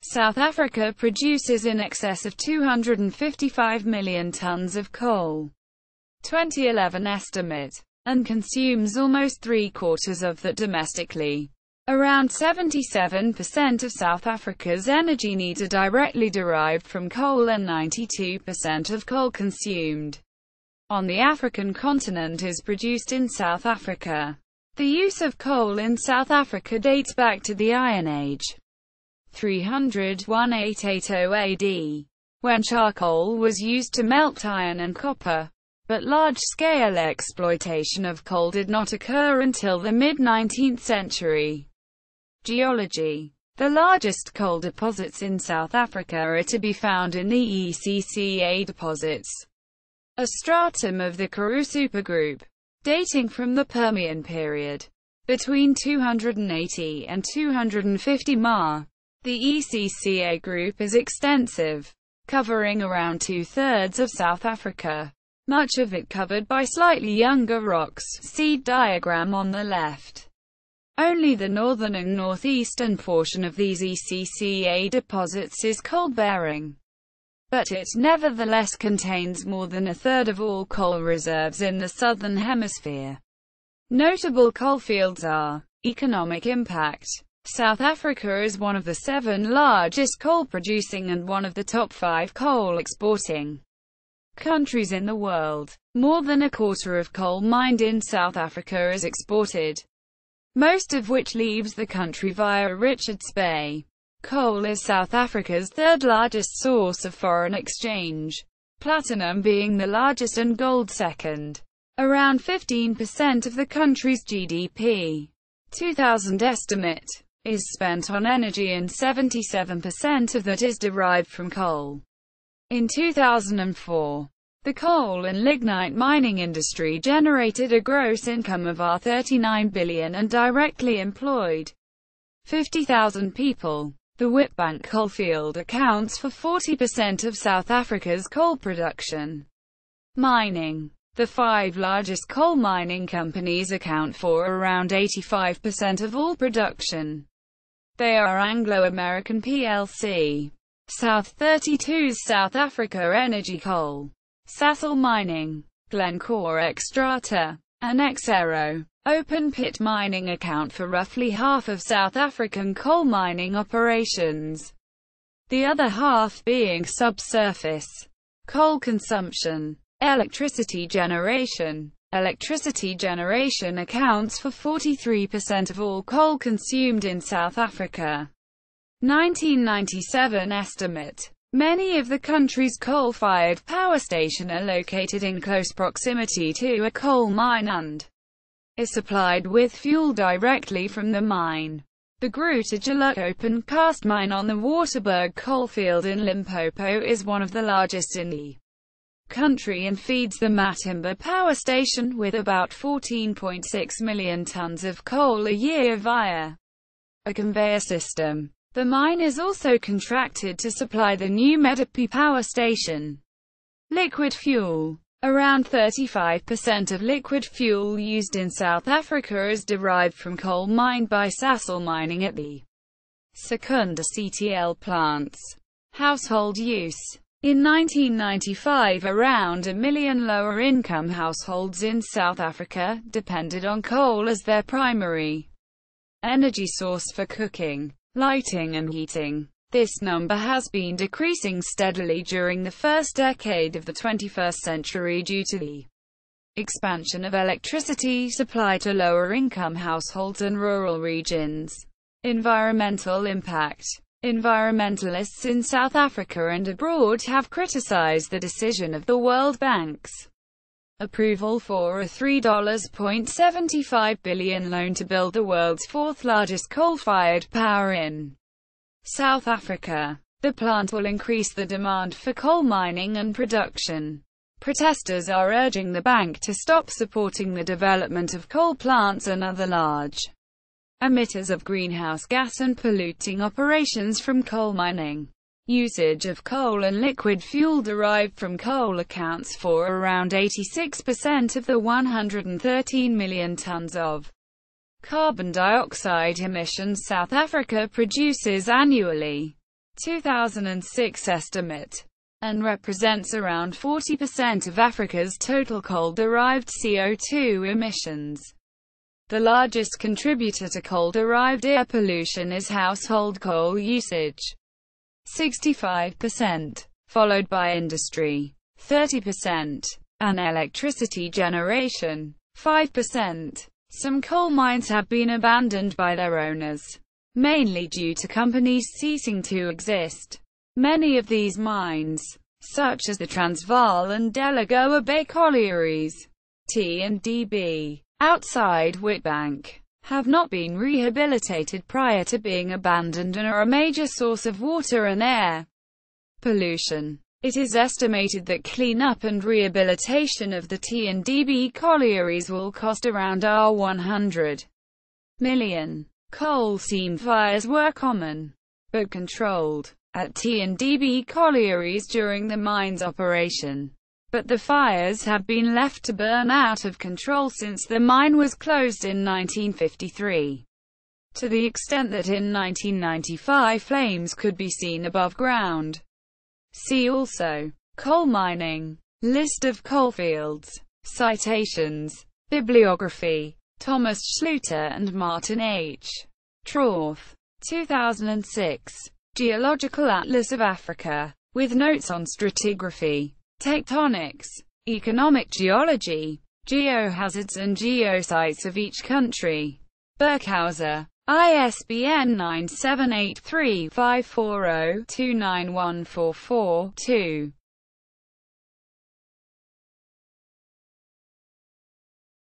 South Africa produces in excess of 255 million tons of coal, 2011 estimate, and consumes almost three-quarters of that domestically. Around 77% of South Africa's energy needs are directly derived from coal, and 92% of coal consumed on the African continent is produced in South Africa. The use of coal in South Africa dates back to the Iron Age, 300–1880 AD, when charcoal was used to melt iron and copper. But large-scale exploitation of coal did not occur until the mid-19th century. Geology. The largest coal deposits in South Africa are to be found in the ECCA deposits, a stratum of the Karoo supergroup, dating from the Permian period, between 280 and 250 Ma. The ECCA group is extensive, covering around two-thirds of South Africa, much of it covered by slightly younger rocks, see diagram on the left. Only the northern and northeastern portion of these ECCA deposits is coal-bearing, but it nevertheless contains more than a third of all coal reserves in the southern hemisphere. Notable coalfields are: economic impact. South Africa is one of the 7 largest coal-producing and one of the top 5 coal-exporting countries in the world. More than a quarter of coal mined in South Africa is exported, most of which leaves the country via Richards Bay. Coal is South Africa's third largest source of foreign exchange, platinum being the largest and gold second. Around 15% of the country's GDP, 2000 estimate, is spent on energy, and 77% of that is derived from coal. In 2004, the coal and lignite mining industry generated a gross income of R39 billion and directly employed 50,000 people. The Witbank coalfield accounts for 40% of South Africa's coal production. Mining. The 5 largest coal mining companies account for around 85% of all production. They are Anglo American plc, South 32's South Africa Energy Coal, Sasol Mining, Glencore Xstrata, and Exero. Open pit mining account for roughly half of South African coal mining operations, the other half being subsurface. Coal consumption. Electricity generation. Electricity generation accounts for 43% of all coal consumed in South Africa. 1997 estimate. Many of the country's coal-fired power stations are located in close proximity to a coal mine and is supplied with fuel directly from the mine. The Grootegeluk open cast mine on the Waterberg coalfield in Limpopo is one of the largest in the country and feeds the Matimba power station with about 14.6 million tons of coal a year via a conveyor system. The mine is also contracted to supply the new Medupi power station. Liquid fuel. Around 35% of liquid fuel used in South Africa is derived from coal mined by Sasol Mining at the Secunda CTL plants. Household use. In 1995, around 1 million lower-income households in South Africa depended on coal as their primary energy source for cooking, lighting and heating. This number has been decreasing steadily during the first decade of the 21st century due to the expansion of electricity supply to lower-income households and rural regions. Environmental impact. Environmentalists in South Africa and abroad have criticized the decision of the World Bank's approval for a $3.75 billion loan to build the world's 4th largest coal-fired power in South Africa. The plant will increase the demand for coal mining and production. Protesters are urging the bank to stop supporting the development of coal plants and other large emitters of greenhouse gas and polluting operations from coal mining. Usage of coal and liquid fuel derived from coal accounts for around 86% of the 113 million tons of carbon dioxide emissions South Africa produces annually. 2006 estimate, and represents around 40% of Africa's total coal-derived CO2 emissions. The largest contributor to coal-derived air pollution is household coal usage, 65%, followed by industry, 30%, and electricity generation, 5%. Some coal mines have been abandoned by their owners, mainly due to companies ceasing to exist. Many of these mines, such as the Transvaal and Delagoa Bay collieries, T&DB, outside Witbank, have not been rehabilitated prior to being abandoned and are a major source of water and air pollution. It is estimated that cleanup and rehabilitation of the T&DB collieries will cost around $100 million. Coal seam fires were common, but controlled, at T&DB collieries during the mine's operation. But the fires have been left to burn out of control since the mine was closed in 1953. To the extent that in 1995 flames could be seen above ground. See also: coal mining, list of coalfields, citations, bibliography. Thomas Schluter and Martin H. Trauth. 2006. Geological Atlas of Africa, with notes on stratigraphy, tectonics, economic geology, geohazards and geosites of each country. Berkhauser. ISBN 9783540-29144-2.